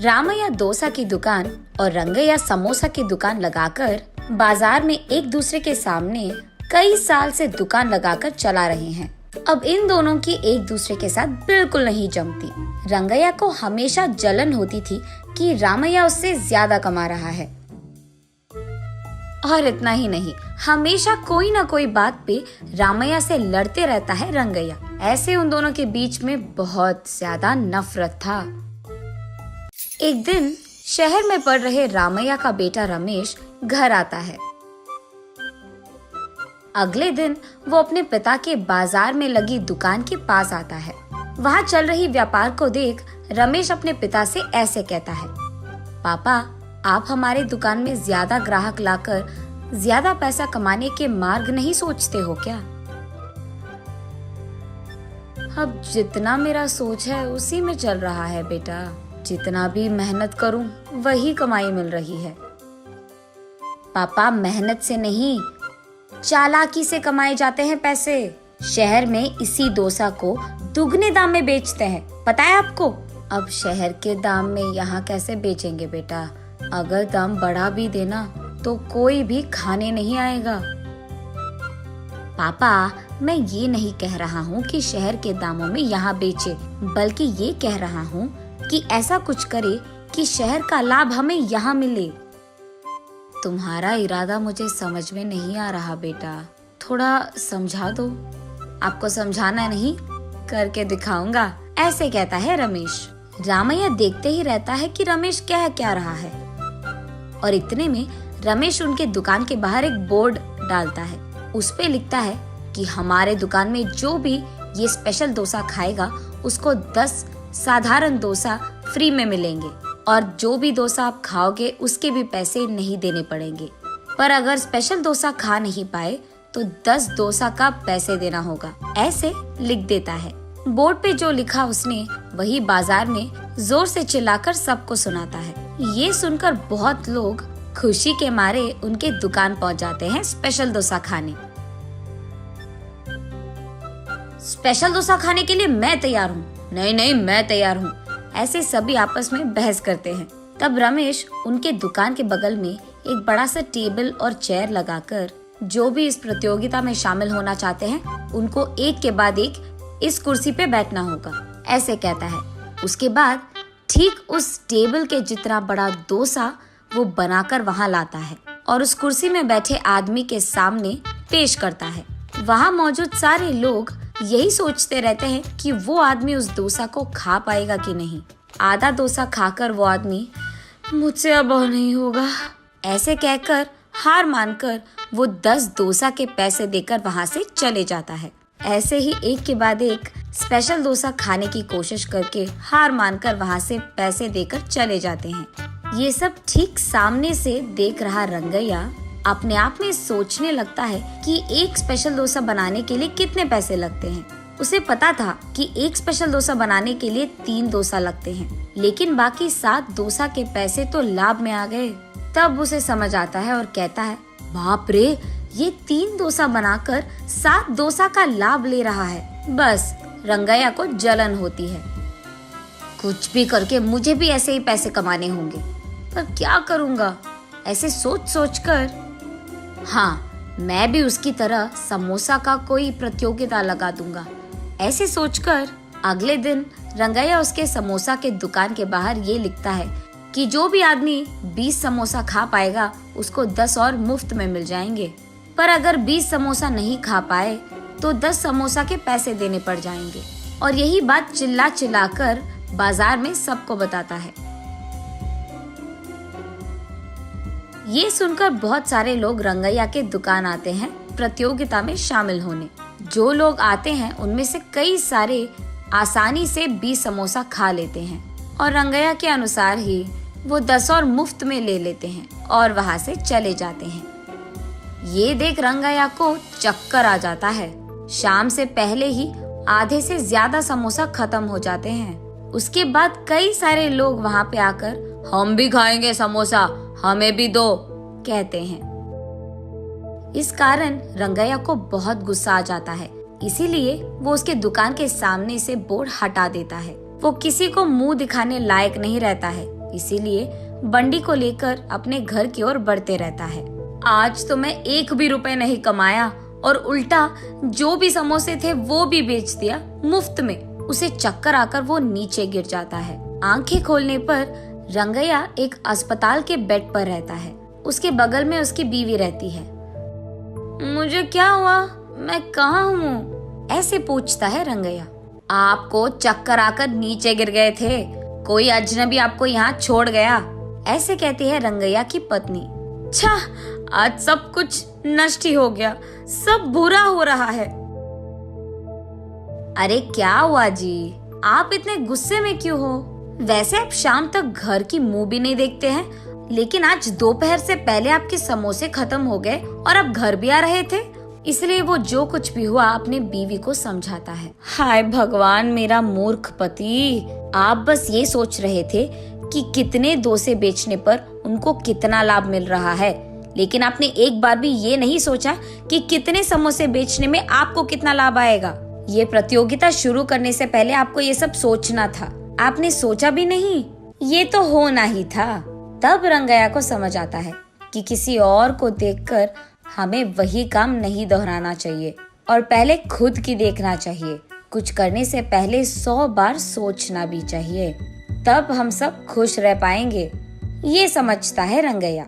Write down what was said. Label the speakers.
Speaker 1: रामैया डोसा की दुकान और रंगैया समोसा की दुकान लगाकर बाजार में एक दूसरे के सामने कई साल से दुकान लगाकर चला रहे हैं। अब इन दोनों की एक दूसरे के साथ बिल्कुल नहीं जमती। रंगैया को हमेशा जलन होती थी कि रामैया उससे ज्यादा कमा रहा है। और इतना ही नहीं, हमेशा कोई ना कोई बात पे रामैया से लड़ते रहता है रंगैया। ऐसे उन दोनों के बीच में बहुत ज्यादा नफरत था। एक दिन शहर में पढ़ रहे रामैया का बेटा रमेश घर आता है। अगले दिन वो अपने पिता के बाजार में लगी दुकान के पास आता है। वहाँ चल रही व्यापार को देख रमेश अपने पिता से ऐसे कहता है, पापा, आप हमारे दुकान में ज्यादा ग्राहक लाकर ज्यादा पैसा कमाने के मार्ग नहीं सोचते हो क्या? अब जितना मेरा सोच है उसी में चल रहा है बेटा। जितना भी मेहनत करूं वही कमाई मिल रही है। पापा, मेहनत से नहीं, चालाकी से कमाए जाते हैं पैसे। शहर में इसी डोसा को दुगने दाम में बेचते हैं, पता है आपको? अब शहर के दाम में यहाँ कैसे बेचेंगे बेटा? अगर दाम बढ़ा भी देना तो कोई भी खाने नहीं आएगा। पापा, मैं ये नहीं कह रहा हूँ कि शहर के दामों में यहाँ बेचे, बल्कि ये कह रहा हूँ कि ऐसा कुछ करे कि शहर का लाभ हमें यहाँ मिले। तुम्हारा इरादा मुझे समझ में नहीं आ रहा बेटा, थोड़ा समझा दो। आपको समझाना नहीं, करके दिखाऊंगा, ऐसे कहता है रमेश। रामैया देखते ही रहता है कि रमेश कह क्या रहा है। और इतने में रमेश उनके दुकान के बाहर एक बोर्ड डालता है। उस पे लिखता है कि हमारे दुकान में जो भी ये स्पेशल डोसा खाएगा उसको 10 साधारण डोसा फ्री में मिलेंगे, और जो भी डोसा आप खाओगे उसके भी पैसे नहीं देने पड़ेंगे। पर अगर स्पेशल डोसा खा नहीं पाए तो 10 डोसा का पैसे देना होगा, ऐसे लिख देता है। बोर्ड पे जो लिखा उसने वही बाजार में जोर से चिल्लाकर सबको सुनाता है। ये सुनकर बहुत लोग खुशी के मारे उनके दुकान पहुंच जाते हैं स्पेशल डोसा खाने। स्पेशल डोसा खाने के लिए मैं तैयार हूँ। नहीं नहीं, मैं तैयार हूँ। ऐसे सभी आपस में बहस करते हैं। तब रमेश उनके दुकान के बगल में एक बड़ा सा टेबल और चेयर लगाकर जो भी इस प्रतियोगिता में शामिल होना चाहते हैं उनको एक के बाद एक इस कुर्सी पे बैठना होगा, ऐसे कहता है। उसके बाद ठीक उस टेबल के जितना बड़ा डोसा वो बनाकर वहाँ लाता है और उस कुर्सी में बैठे आदमी के सामने पेश करता है। वहाँ मौजूद सारे लोग यही सोचते रहते हैं कि वो आदमी उस डोसा को खा पाएगा कि नहीं। आधा डोसा खाकर वो आदमी, मुझसे अब नहीं होगा, ऐसे कहकर हार मानकर वो 10 डोसा के पैसे देकर वहाँ से चले जाता है। ऐसे ही एक के बाद एक स्पेशल डोसा खाने की कोशिश करके हार मानकर वहाँ से पैसे देकर चले जाते हैं। ये सब ठीक सामने से देख रहा रंगैया अपने आप में सोचने लगता है कि एक स्पेशल डोसा बनाने के लिए कितने पैसे लगते हैं। उसे पता था कि एक स्पेशल डोसा बनाने के लिए 3 डोसा लगते हैं, लेकिन बाकी 7 डोसा के पैसे तो लाभ में आ गए। तब उसे समझ आता है और कहता है, बाप रे, ये 3 डोसा बनाकर 7 डोसा का लाभ ले रहा है। बस रंगैया को जलन होती है। कुछ भी करके मुझे भी ऐसे ही पैसे कमाने होंगे, पर क्या करूँगा? ऐसे सोच सोच कर, हाँ, मैं भी उसकी तरह समोसा का कोई प्रतियोगिता लगा दूंगा, ऐसे सोचकर अगले दिन रंगैया उसके समोसा के दुकान के बाहर ये लिखता है कि जो भी आदमी 20 समोसा खा पाएगा उसको 10 और मुफ्त में मिल जाएंगे। पर अगर 20 समोसा नहीं खा पाए तो 10 समोसा के पैसे देने पड़ जाएंगे। और यही बात चिल्ला चिल्ला कर बाजार में सबको बताता है। ये सुनकर बहुत सारे लोग रंगैया के दुकान आते हैं प्रतियोगिता में शामिल होने। जो लोग आते हैं उनमें से कई सारे आसानी से 20 समोसा खा लेते हैं और रंगैया के अनुसार ही वो 10 और मुफ्त में ले लेते हैं और वहाँ से चले जाते हैं। ये देख रंगैया को चक्कर आ जाता है। शाम से पहले ही आधे से ज्यादा समोसा खत्म हो जाते हैं। उसके बाद कई सारे लोग वहाँ पे आकर, हम भी खाएंगे समोसा, हमें भी दो, कहते हैं। इस कारण रंगैया को बहुत गुस्सा आ जाता है, इसीलिए वो उसके दुकान के सामने से बोर्ड हटा देता है। वो किसी को मुंह दिखाने लायक नहीं रहता है, इसीलिए बंडी को लेकर अपने घर की ओर बढ़ते रहता है। आज तो मैं 1 भी रुपए नहीं कमाया और उल्टा जो भी समोसे थे वो भी बेच दिया मुफ्त में। उसे चक्कर आकर वो नीचे गिर जाता है। आंखें खोलने पर रंगैया एक अस्पताल के बेड पर रहता है। उसके बगल में उसकी बीवी रहती है। मुझे क्या हुआ? मैं कहाँ हूँ? ऐसे पूछता है रंगैया। आपको चक्कर आकर नीचे गिर गए थे, कोई अजनबी आपको यहाँ छोड़ गया, ऐसे कहती है रंगैया की पत्नी। छा, आज सब कुछ नष्ट ही हो गया, सब बुरा हो रहा है। अरे क्या हुआ जी, आप इतने गुस्से में क्यों हो? वैसे आप शाम तक घर की मुंह भी नहीं देखते हैं, लेकिन आज दोपहर से पहले आपके समोसे खत्म हो गए और आप घर भी आ रहे थे। इसलिए वो जो कुछ भी हुआ अपने बीवी को समझाता है। हाय भगवान, मेरा मूर्ख पति, आप बस ये सोच रहे थे कि कितने डोसे बेचने पर उनको कितना लाभ मिल रहा है, लेकिन आपने एक बार भी ये नहीं सोचा कि कितने समोसे बेचने में आपको कितना लाभ आएगा। ये प्रतियोगिता शुरू करने से पहले आपको ये सब सोचना था, आपने सोचा भी नहीं, ये तो होना ही था। तब रंगैया को समझ आता है कि किसी और को देखकर हमें वही काम नहीं दोहराना चाहिए और पहले खुद की देखना चाहिए। कुछ करने से पहले 100 बार सोचना भी चाहिए, तब हम सब खुश रह पाएंगे। ये समझता है रंगैया।